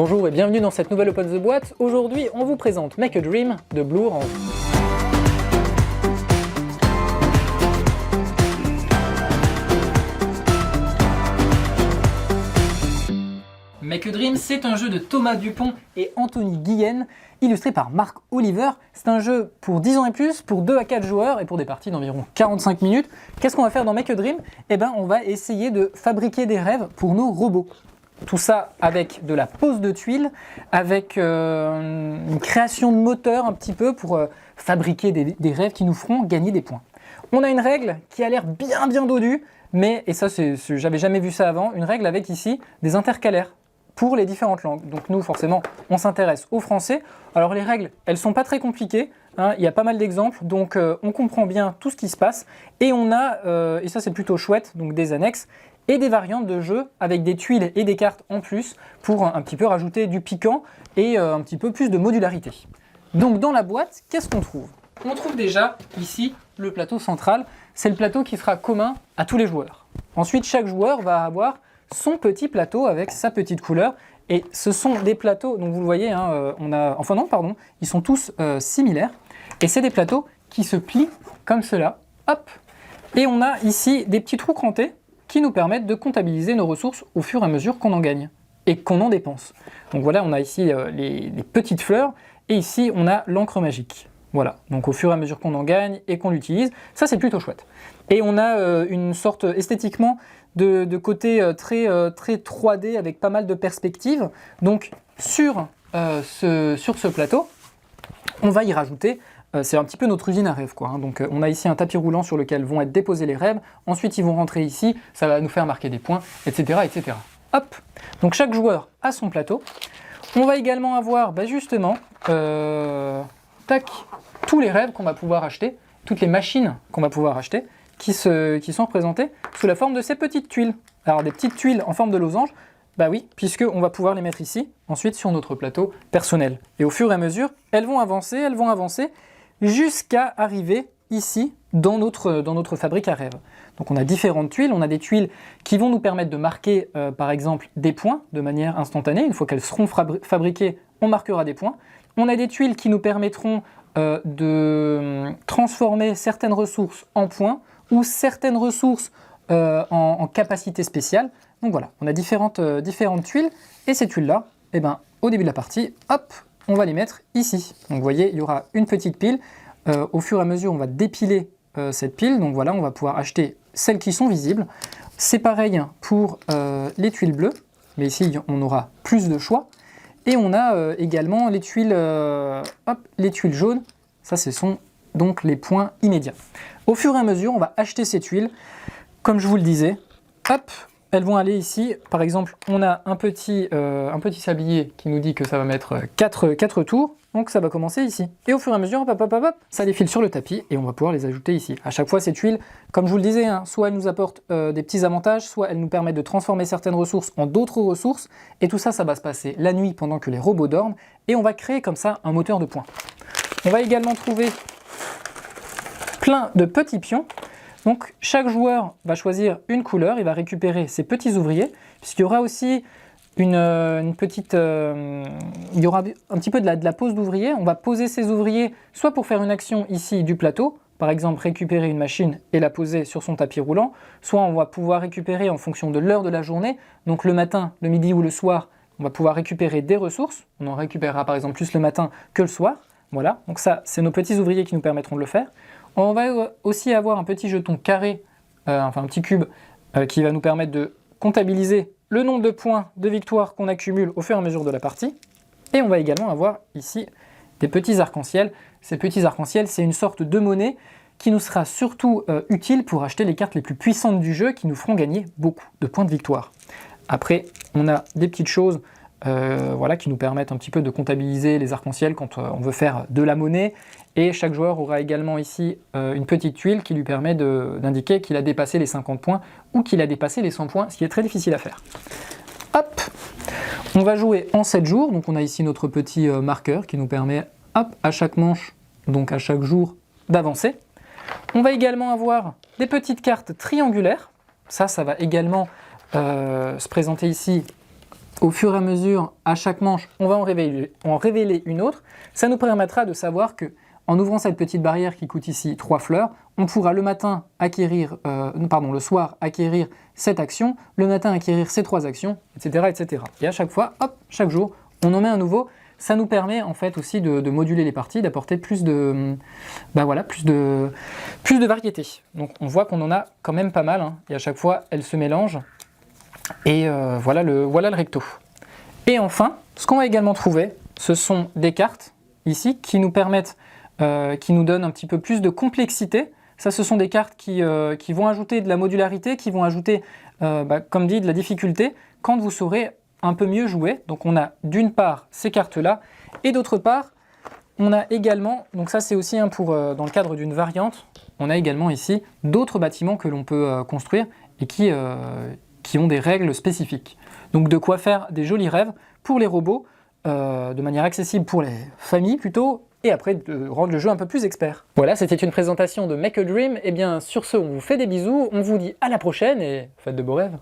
Bonjour et bienvenue dans cette nouvelle Open the Boîte. Aujourd'hui, on vous présente Make a Dream de Blue Orange. Make a Dream, c'est un jeu de Thomas Dupont et Anthony Guillen, illustré par Marc Oliver. C'est un jeu pour 10 ans et plus, pour 2 à 4 joueurs et pour des parties d'environ 45 minutes. Qu'est-ce qu'on va faire dans Make a Dream? Eh bien, on va essayer de fabriquer des rêves pour nos robots. Tout ça avec de la pose de tuiles, avec une création de moteur un petit peu pour fabriquer des rêves qui nous feront gagner des points. On a une règle qui a l'air bien dodue, mais, et ça j'avais jamais vu ça avant, une règle avec ici des intercalaires pour les différentes langues. Donc nous forcément on s'intéresse au français. Alors les règles elles sont pas très compliquées, hein, il y a pas mal d'exemples, donc on comprend bien tout ce qui se passe et on a, et ça c'est plutôt chouette, donc des annexes et des variantes de jeu avec des tuiles et des cartes en plus pour un petit peu rajouter du piquant et un petit peu plus de modularité. Donc dans la boîte, qu'est-ce qu'on trouve? On trouve déjà ici le plateau central, c'est le plateau qui sera commun à tous les joueurs. Ensuite chaque joueur va avoir son petit plateau avec sa petite couleur et ce sont des plateaux, donc vous le voyez, hein, ils sont tous similaires et c'est des plateaux qui se plient comme cela, hop, et on a ici des petits trous crantés qui nous permettent de comptabiliser nos ressources au fur et à mesure qu'on en gagne et qu'on en dépense. Donc voilà, on a ici les petites fleurs et ici on a l'encre magique. Voilà, donc au fur et à mesure qu'on en gagne et qu'on l'utilise, ça c'est plutôt chouette. Et on a une sorte esthétiquement de côté très 3D avec pas mal de perspectives. Donc sur ce plateau, on va y rajouter, c'est un petit peu notre usine à rêves quoi. Hein. Donc on a ici un tapis roulant sur lequel vont être déposés les rêves, ensuite ils vont rentrer ici, ça va nous faire marquer des points, etc. etc. Hop, donc chaque joueur a son plateau. On va également avoir justement tous les rêves qu'on va pouvoir acheter, toutes les machines qu'on va pouvoir acheter, qui sont représentées sous la forme de ces petites tuiles. Alors des petites tuiles en forme de losange, bah oui, puisqu'on va pouvoir les mettre ici, ensuite sur notre plateau personnel. Et au fur et à mesure, elles vont avancer, jusqu'à arriver ici dans notre fabrique à rêves. Donc on a différentes tuiles, on a des tuiles qui vont nous permettre de marquer par exemple des points de manière instantanée. Une fois qu'elles seront fabriquées, on marquera des points. On a des tuiles qui nous permettront de transformer certaines ressources en points ou certaines ressources en capacité spéciale. Donc voilà, on a différentes tuiles et ces tuiles-là, eh ben, au début de la partie, hop, on va les mettre ici. Donc vous voyez, il y aura une petite pile. Au fur et à mesure, on va dépiler cette pile. Donc voilà, on va pouvoir acheter celles qui sont visibles. C'est pareil pour les tuiles bleues, mais ici, on aura plus de choix. Et on a également les tuiles jaunes. Ça, ce sont donc les points immédiats. Au fur et à mesure, on va acheter ces tuiles. Comme je vous le disais, hop, elles vont aller ici. Par exemple, on a un petit sablier qui nous dit que ça va mettre 4 tours. Donc ça va commencer ici. Et au fur et à mesure, hop, ça défile sur le tapis et on va pouvoir les ajouter ici. À chaque fois, ces tuiles, comme je vous le disais, hein, soit elles nous apportent des petits avantages, soit elles nous permettent de transformer certaines ressources en d'autres ressources. Et tout ça, ça va se passer la nuit pendant que les robots dorment. Et on va créer comme ça un moteur de points. On va également trouver plein de petits pions. Donc chaque joueur va choisir une couleur, il va récupérer ses petits ouvriers, puisqu'il y aura aussi il y aura un petit peu de la pose d'ouvriers. On va poser ces ouvriers soit pour faire une action ici du plateau, par exemple récupérer une machine et la poser sur son tapis roulant, soit on va pouvoir récupérer en fonction de l'heure de la journée, donc le matin, le midi ou le soir, on va pouvoir récupérer des ressources, on en récupérera par exemple plus le matin que le soir, voilà, donc ça c'est nos petits ouvriers qui nous permettront de le faire. On va aussi avoir un petit jeton carré, un petit cube, qui va nous permettre de comptabiliser le nombre de points de victoire qu'on accumule au fur et à mesure de la partie. Et on va également avoir ici des petits arcs-en-ciel. Ces petits arcs-en-ciel, c'est une sorte de monnaie qui nous sera surtout utile pour acheter les cartes les plus puissantes du jeu qui nous feront gagner beaucoup de points de victoire. Après, on a des petites choses qui nous permettent un petit peu de comptabiliser les arcs-en-ciel quand on veut faire de la monnaie. Et chaque joueur aura également ici une petite tuile qui lui permet d'indiquer qu'il a dépassé les 50 points ou qu'il a dépassé les 100 points, ce qui est très difficile à faire. Hop, on va jouer en 7 jours, donc on a ici notre petit marqueur qui nous permet, hop, à chaque manche, donc à chaque jour, d'avancer. On va également avoir des petites cartes triangulaires, ça va également se présenter ici au fur et à mesure, à chaque manche, on va en révéler une autre. Ça nous permettra de savoir que en ouvrant cette petite barrière qui coûte ici 3 fleurs, on pourra le le soir acquérir cette action, le matin acquérir ces 3 actions, etc., etc. Et à chaque fois, hop, chaque jour, on en met un nouveau. Ça nous permet en fait aussi de moduler les parties, d'apporter plus de variété. Donc on voit qu'on en a quand même pas mal, hein, et à chaque fois, elles se mélangent. Et voilà le recto. Et enfin, ce qu'on va également trouver, ce sont des cartes ici qui nous permettent, qui nous donnent un petit peu plus de complexité. Ça, ce sont des cartes qui vont ajouter de la modularité, qui vont ajouter, comme dit, de la difficulté quand vous saurez un peu mieux jouer. Donc on a d'une part ces cartes-là, et d'autre part, on a également, donc ça c'est aussi dans le cadre d'une variante, on a également ici d'autres bâtiments que l'on peut construire et qui ont des règles spécifiques. Donc de quoi faire des jolis rêves pour les robots, de manière accessible pour les familles plutôt, et après de rendre le jeu un peu plus expert. Voilà, c'était une présentation de Make a Dream. Et bien sur ce, on vous fait des bisous, on vous dit à la prochaine et faites de beaux rêves.